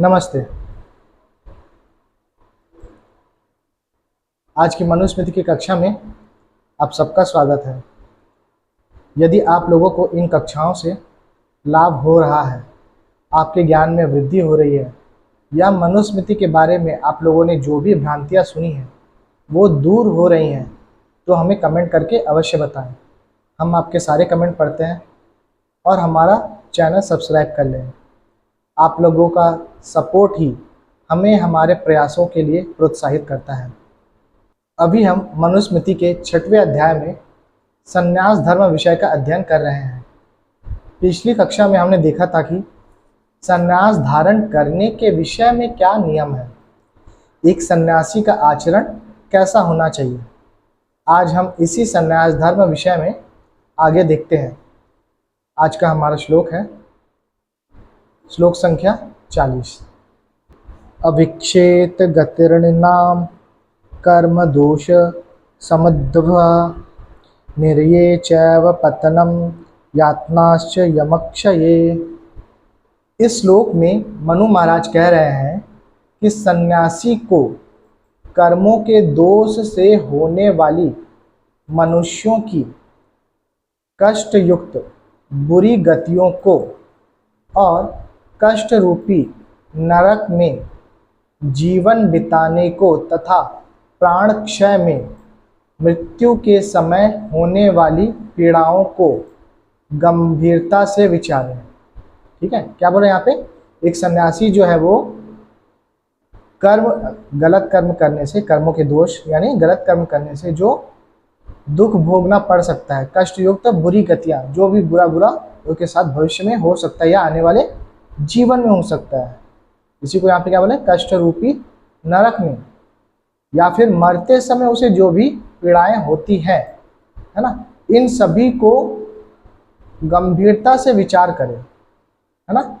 नमस्ते। आज की मनुस्मृति की कक्षा में आप सबका स्वागत है। यदि आप लोगों को इन कक्षाओं से लाभ हो रहा है, आपके ज्ञान में वृद्धि हो रही है, या मनुस्मृति के बारे में आप लोगों ने जो भी भ्रांतियाँ सुनी हैं वो दूर हो रही हैं, तो हमें कमेंट करके अवश्य बताएं। हम आपके सारे कमेंट पढ़ते हैं और हमारा चैनल सब्सक्राइब कर लें। आप लोगों का सपोर्ट ही हमें हमारे प्रयासों के लिए प्रोत्साहित करता है। अभी हम मनुस्मृति के 6वें अध्याय में संन्यास धर्म विषय का अध्ययन कर रहे हैं। पिछली कक्षा में हमने देखा था कि संन्यास धारण करने के विषय में क्या नियम है, एक सन्यासी का आचरण कैसा होना चाहिए। आज हम इसी संन्यास धर्म विषय में आगे देखते हैं। आज का हमारा श्लोक है श्लोक संख्या 40। अविक्षेत गतिर्नाम कर्म दोष समुद्भवा निर्ये चैव पतनम यातनाश्च यमक्षये। इस श्लोक में मनु महाराज कह रहे हैं कि सन्यासी को कर्मों के दोष से होने वाली मनुष्यों की कष्ट युक्त बुरी गतियों को और कष्ट रूपी नरक में जीवन बिताने को तथा प्राण क्षय में मृत्यु के समय होने वाली पीड़ाओं को गंभीरता से विचारें। ठीक है, क्या बोल रहे हैं यहाँ पे? एक सन्यासी जो है वो गलत कर्म करने से, कर्मों के दोष यानी गलत कर्म करने से जो दुख भोगना पड़ सकता है, कष्ट युक्त बुरी गतियाँ, जो भी बुरा उसके साथ भविष्य में हो सकता है या आने वाले जीवन में हो सकता है, इसी को यहाँ पे क्या बोले? कष्ट रूपी नरक में, या फिर मरते समय उसे जो भी पीड़ाएं होती है ना, इन सभी को गंभीरता से विचार करें, है ना,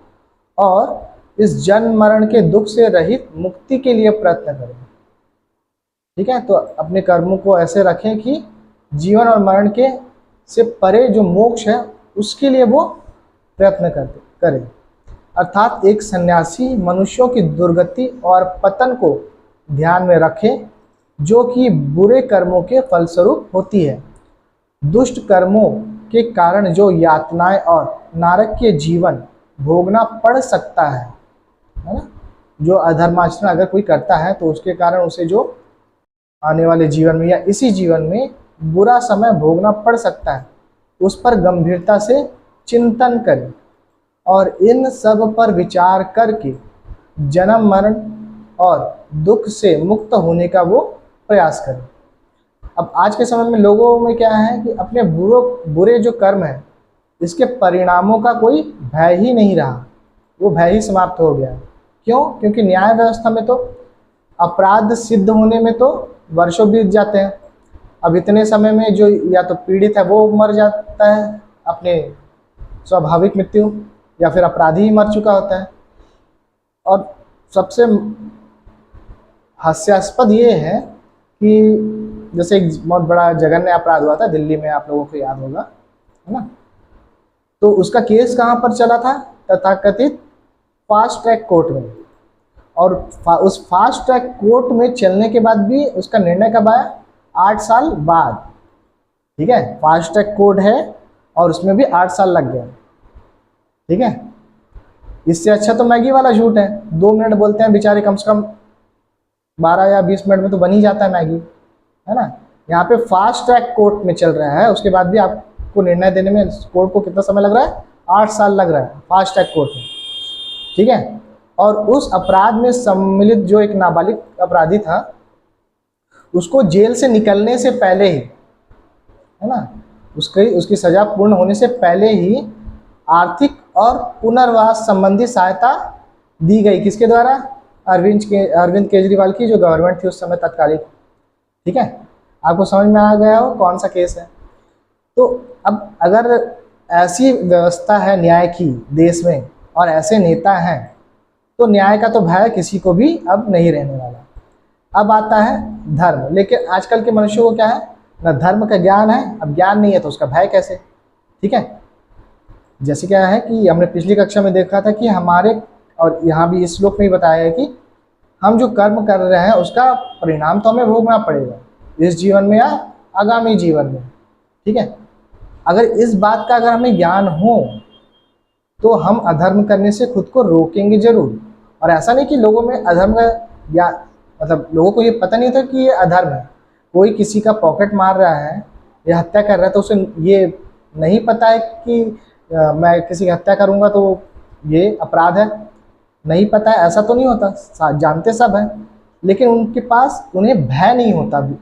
और इस जन्म मरण के दुख से रहित मुक्ति के लिए प्रयत्न करें। ठीक है, तो अपने कर्मों को ऐसे रखें कि जीवन और मरण के से परे जो मोक्ष है उसके लिए वो प्रयत्न करें। अर्थात एक सन्यासी मनुष्यों की दुर्गति और पतन को ध्यान में रखे जो कि बुरे कर्मों के फलस्वरूप होती है। दुष्ट कर्मों के कारण जो यातनाएं और नरकीय जीवन भोगना पड़ सकता है ना, जो अधर्माचरण अगर कोई करता है तो उसके कारण उसे जो आने वाले जीवन में या इसी जीवन में बुरा समय भोगना पड़ सकता है, उस पर गंभीरता से चिंतन करें और इन सब पर विचार करके जन्म मरण और दुख से मुक्त होने का वो प्रयास करें। अब आज के समय में लोगों में क्या है कि अपने बुरे जो कर्म है इसके परिणामों का कोई भय ही नहीं रहा, वो भय ही समाप्त हो गया। क्यों? क्योंकि न्याय व्यवस्था में तो अपराध सिद्ध होने में तो वर्षों बीत जाते हैं। अब इतने समय में जो या तो पीड़ित है वो मर जाता है अपने स्वाभाविक मृत्यु, या फिर अपराधी ही मर चुका होता है। और सबसे हास्यास्पद ये है कि जैसे एक बहुत बड़ा जघन्य अपराध हुआ था दिल्ली में, आप लोगों को याद होगा, है ना, तो उसका केस कहाँ पर चला था? तथाकथित फास्ट ट्रैक कोर्ट में। और उस फास्ट ट्रैक कोर्ट में चलने के बाद भी उसका निर्णय कब आया? 8 साल बाद। ठीक है, फास्ट ट्रैक कोर्ट है और उसमें भी 8 साल लग गया। ठीक है, इससे अच्छा तो मैगी वाला झूठ है। 2 मिनट बोलते हैं बेचारे, कम से कम 12 या 20 मिनट में तो बन ही जाता है मैगी, है ना। यहाँ पे फास्ट ट्रैक कोर्ट में चल रहा है, उसके बाद भी आपको निर्णय देने में कोर्ट को कितना समय लग रहा है? 8 साल लग रहा है फास्ट ट्रैक कोर्ट में। ठीक है, और उस अपराध में सम्मिलित जो एक नाबालिग अपराधी था उसको जेल से निकलने से पहले ही, है ना, उसकी सजा पूर्ण होने से पहले ही आर्थिक और पुनर्वास संबंधी सहायता दी गई। किसके द्वारा? अरविंद केजरीवाल की जो गवर्नमेंट थी उस समय तत्कालिक। ठीक है, आपको समझ में आ गया हो कौन सा केस है। तो अब अगर ऐसी व्यवस्था है न्याय की देश में और ऐसे नेता हैं तो न्याय का तो भय किसी को भी अब नहीं रहने वाला। अब आता है धर्म। लेकिन आजकल के मनुष्यों को क्या है? ना धर्म का ज्ञान है, अब ज्ञान नहीं है तो उसका भय कैसे? ठीक है, जैसे क्या है कि हमने पिछली कक्षा में देखा था कि हमारे और यहाँ भी इस श्लोक में ही बताया है कि हम जो कर्म कर रहे हैं उसका परिणाम तो हमें भोगना पड़ेगा, इस जीवन में या आगामी जीवन में। ठीक है, अगर इस बात का अगर हमें ज्ञान हो तो हम अधर्म करने से खुद को रोकेंगे जरूर। और ऐसा नहीं कि लोगों में अधर्म का या मतलब लोगों को ये पता नहीं होता कि ये अधर्म है। कोई किसी का पॉकेट मार रहा है या हत्या कर रहा है तो उसे ये नहीं पता है कि मैं किसी की हत्या करूंगा तो ये अपराध है, नहीं पता है, ऐसा तो नहीं होता, जानते सब है, लेकिन उनके पास उन्हें भय नहीं होता भी,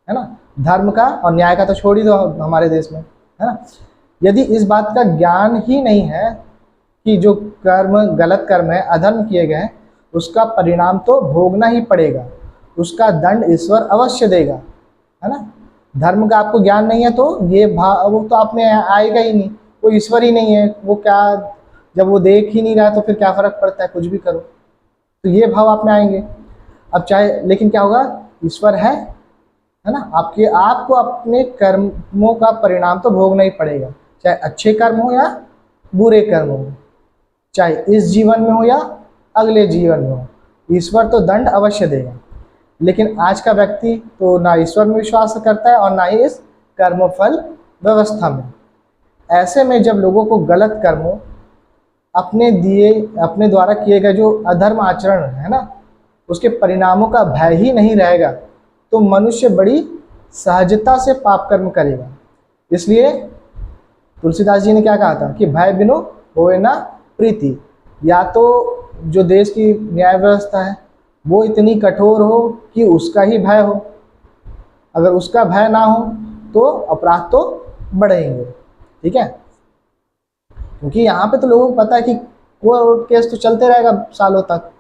है ना, धर्म का और न्याय का तो छोड़ ही दो हमारे देश में, है ना। यदि इस बात का ज्ञान ही नहीं है कि जो कर्म गलत कर्म है, अधर्म किए गए हैं, उसका परिणाम तो भोगना ही पड़ेगा, उसका दंड ईश्वर अवश्य देगा, है ना। धर्म का आपको ज्ञान नहीं है तो ये भाव वो तो आप में आएगा ही नहीं, वो ईश्वर ही नहीं है, वो क्या, जब वो देख ही नहीं रहा तो फिर क्या फर्क पड़ता है, कुछ भी करो, तो ये भाव आप में आएंगे। अब चाहे, लेकिन क्या होगा, ईश्वर है ना, आपको अपने कर्मों का परिणाम तो भोगना ही पड़ेगा, चाहे अच्छे कर्म हो या बुरे कर्म हो, चाहे इस जीवन में हो या अगले जीवन में हो, ईश्वर तो दंड अवश्य देगा। लेकिन आज का व्यक्ति तो ना ईश्वर में विश्वास करता है और ना ही इस कर्मफल व्यवस्था में। ऐसे में जब लोगों को गलत कर्मों, अपने द्वारा किए गए जो अधर्म आचरण है ना, उसके परिणामों का भय ही नहीं रहेगा तो मनुष्य बड़ी सहजता से पाप कर्म करेगा। इसलिए तुलसीदास जी ने क्या कहा था कि भय बिनु होए ना प्रीति। या तो जो देश की न्याय व्यवस्था है वो इतनी कठोर हो कि उसका ही भय हो, अगर उसका भय ना हो तो अपराध तो बढ़ेंगे। ठीक है, क्योंकि यहाँ पे तो लोगों को पता है कि कोर्ट केस तो चलते रहेगा सालों तक।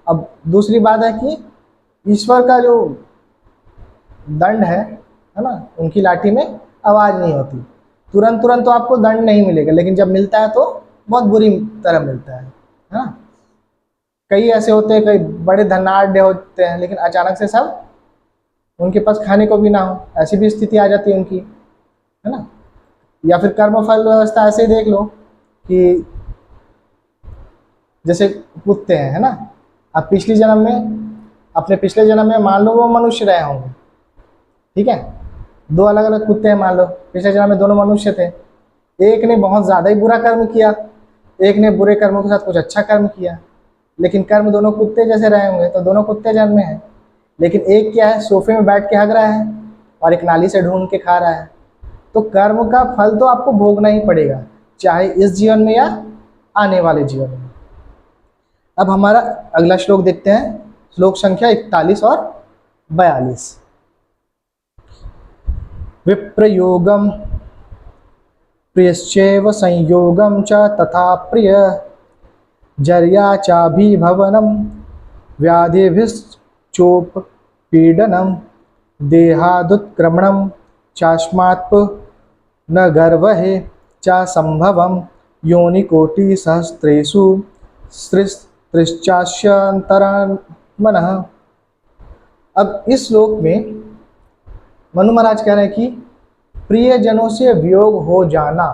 अब दूसरी बात है कि ईश्वर का जो दंड है ना, उनकी लाठी में आवाज़ नहीं होती, तुरंत तो आपको दंड नहीं मिलेगा, लेकिन जब मिलता है तो बहुत बुरी तरह मिलता है ना। कई ऐसे होते हैं, कई बड़े धनाढ़ होते हैं, लेकिन अचानक से सब उनके पास खाने को भी ना हो, ऐसी भी स्थिति आ जाती है उनकी, है ना। या फिर कर्मफल व्यवस्था ऐसे ही देख लो कि जैसे कुत्ते हैं, है ना, अब अपने पिछले जन्म में मान लो वो मनुष्य रहे होंगे, ठीक है, दो अलग अलग कुत्ते हैं, मान लो पिछले जन्म में दोनों मनुष्य थे, एक ने बहुत ज़्यादा ही बुरा कर्म किया, एक ने बुरे कर्मों के साथ कुछ अच्छा कर्म किया, लेकिन कर्म दोनों कुत्ते जैसे रहे होंगे तो दोनों कुत्ते जन्म में हैं। लेकिन एक क्या है, सोफे में बैठ के हग रहा है और एक नाली से ढूंढ के खा रहा है। तो कर्म का फल तो आपको भोगना ही पड़ेगा, चाहे इस जीवन में या आने वाले जीवन में। अब हमारा अगला श्लोक देखते हैं, श्लोक संख्या 41 और 42। विप्रयोगम प्रियश्चैव संयोगम च तथा प्रिय जर्या चाभिभवनम व्याधिभिश्चोप पीडनम देहादुत्क्रमणम चास्मात् न गर्वहे चा संभवम योनिकोटि सहस्रेषु त्रिश्चास्यंतरमनः। अब इस श्लोक में मनु महाराज कह रहे हैं कि प्रियजनों से वियोग हो जाना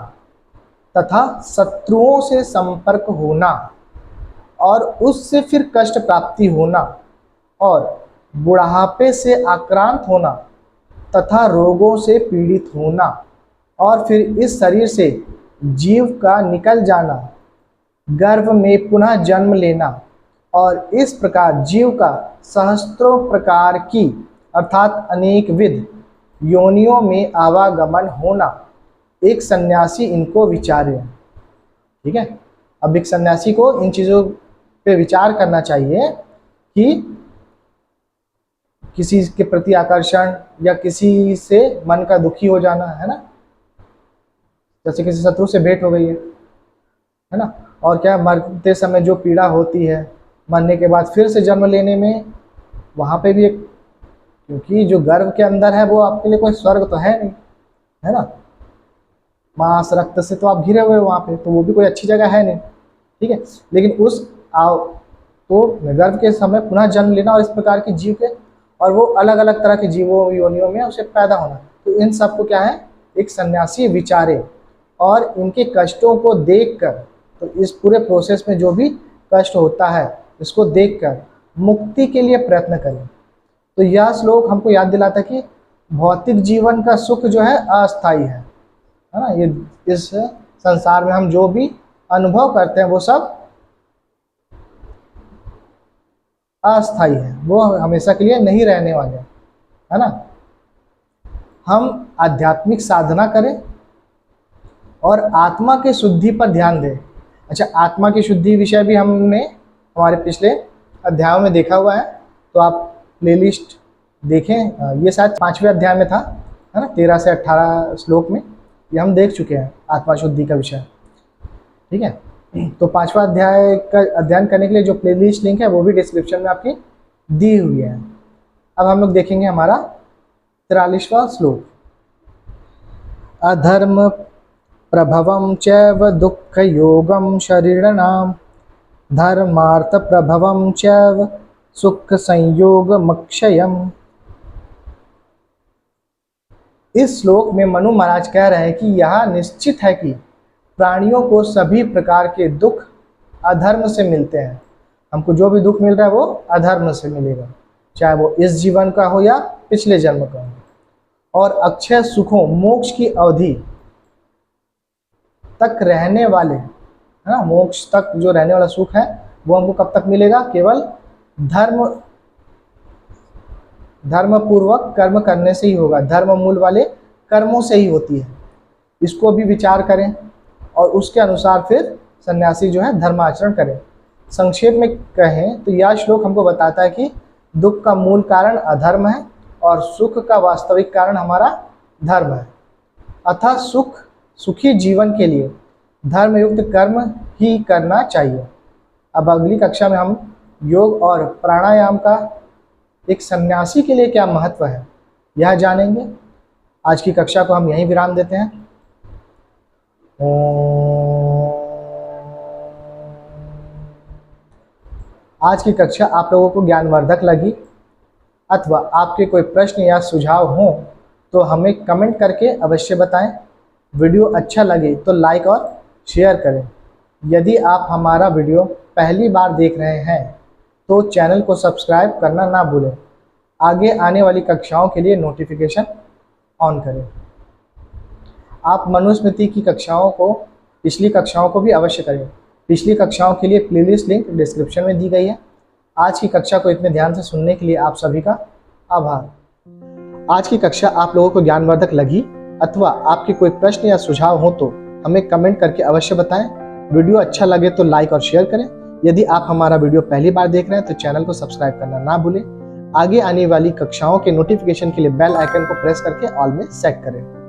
तथा शत्रुओं से संपर्क होना और उससे फिर कष्ट प्राप्ति होना और बुढ़ापे से आक्रांत होना तथा रोगों से पीड़ित होना और फिर इस शरीर से जीव का निकल जाना, गर्भ में पुनः जन्म लेना और इस प्रकार जीव का सहस्त्रों प्रकार की अर्थात अनेक विध योनियों में आवागमन होना, एक सन्यासी इनको विचारे। ठीक है, अब एक सन्यासी को इन चीज़ों पे विचार करना चाहिए कि किसी के प्रति आकर्षण या किसी से मन का दुखी हो जाना, है ना, जैसे किसी शत्रु से भेंट हो गई है ना, और क्या मरते समय जो पीड़ा होती है, मरने के बाद फिर से जन्म लेने में, वहाँ पे भी एक, क्योंकि जो गर्भ के अंदर है वो आपके लिए कोई स्वर्ग तो है नहीं, है ना, मांस रक्त से तो आप घिरे हुए वहाँ पे, तो वो भी कोई अच्छी जगह है नहीं। ठीक है, लेकिन तो गर्भ के समय पुनः जन्म लेना और इस प्रकार के जीव के, और वो अलग अलग तरह के जीवों योनियों में उसे पैदा होना, तो इन सब को क्या है, एक सन्यासी विचारे और इनके कष्टों को देखकर, तो इस पूरे प्रोसेस में जो भी कष्ट होता है इसको देखकर मुक्ति के लिए प्रयत्न करें। तो यह श्लोक हमको याद दिलाता कि भौतिक जीवन का सुख जो है अस्थायी है ना। ये इस संसार में हम जो भी अनुभव करते हैं वो सब अस्थायी है, वो हमेशा के लिए नहीं रहने वाले, है ना। हम आध्यात्मिक साधना करें और आत्मा के शुद्धि पर ध्यान दें। अच्छा, आत्मा की शुद्धि विषय भी हमने हमारे पिछले अध्यायों में देखा हुआ है, तो आप प्लेलिस्ट देखें। ये शायद 5वें अध्याय में था, है ना, 13 से 18 श्लोक में ये हम देख चुके हैं आत्मा शुद्धि का विषय। ठीक है, तो 5वां अध्याय का अध्ययन करने के लिए जो प्लेलिस्ट लिंक है वो भी डिस्क्रिप्शन में आपकी दी हुई है। अब हम लोग देखेंगे हमारा 43वां श्लोक। अधर्म प्रभवं चैव दुःख योगं शरीराणां धर्मार्थ प्रभवं चैव सुख संयोगमक्षयम्। इस श्लोक में मनु महाराज कह रहे हैं कि यह निश्चित है कि प्राणियों को सभी प्रकार के दुख अधर्म से मिलते हैं। हमको जो भी दुख मिल रहा है वो अधर्म से मिलेगा, चाहे वो इस जीवन का हो या पिछले जन्म का हो। और अक्षय सुखों मोक्ष की अवधि तक रहने वाले, है ना, मोक्ष तक जो रहने वाला सुख है वो हमको कब तक मिलेगा? केवल धर्म पूर्वक कर्म करने से ही होगा। धर्म मूल वाले कर्मों से ही होती है। इसको भी विचार करें और उसके अनुसार फिर सन्यासी जो है धर्माचरण करें। संक्षेप में कहें तो यह श्लोक हमको बताता है कि दुख का मूल कारण अधर्म है और सुख का वास्तविक कारण हमारा धर्म है। अतः सुखी जीवन के लिए धर्मयुक्त कर्म ही करना चाहिए। अब अगली कक्षा में हम योग और प्राणायाम का एक सन्यासी के लिए क्या महत्व है यह जानेंगे। आज की कक्षा को हम यहीं विराम देते हैं। आज की कक्षा आप लोगों को ज्ञानवर्धक लगी अथवा आपके कोई प्रश्न या सुझाव हो तो हमें कमेंट करके अवश्य बताएं। वीडियो अच्छा लगे तो लाइक और शेयर करें। यदि आप हमारा वीडियो पहली बार देख रहे हैं तो चैनल को सब्सक्राइब करना ना भूलें। आगे आने वाली कक्षाओं के लिए नोटिफिकेशन ऑन करें। आप मनुस्मृति की कक्षाओं को, पिछली कक्षाओं को भी अवश्य करें। पिछली कक्षाओं के लिए प्लेलिस्ट लिंक डिस्क्रिप्शन में दी गई है। आज की कक्षा को इतने ध्यान से सुनने के लिए आप सभी का आभार। आज की कक्षा आप लोगों को ज्ञानवर्धक लगी अथवा आपके कोई प्रश्न या सुझाव हो तो हमें कमेंट करके अवश्य बताएं। वीडियो अच्छा लगे तो लाइक और शेयर करें। यदि आप हमारा वीडियो पहली बार देख रहे हैं तो चैनल को सब्सक्राइब करना ना भूलें। आगे आने वाली कक्षाओं के नोटिफिकेशन के लिए बेल आइकन को प्रेस करके ऑल में सेट करें।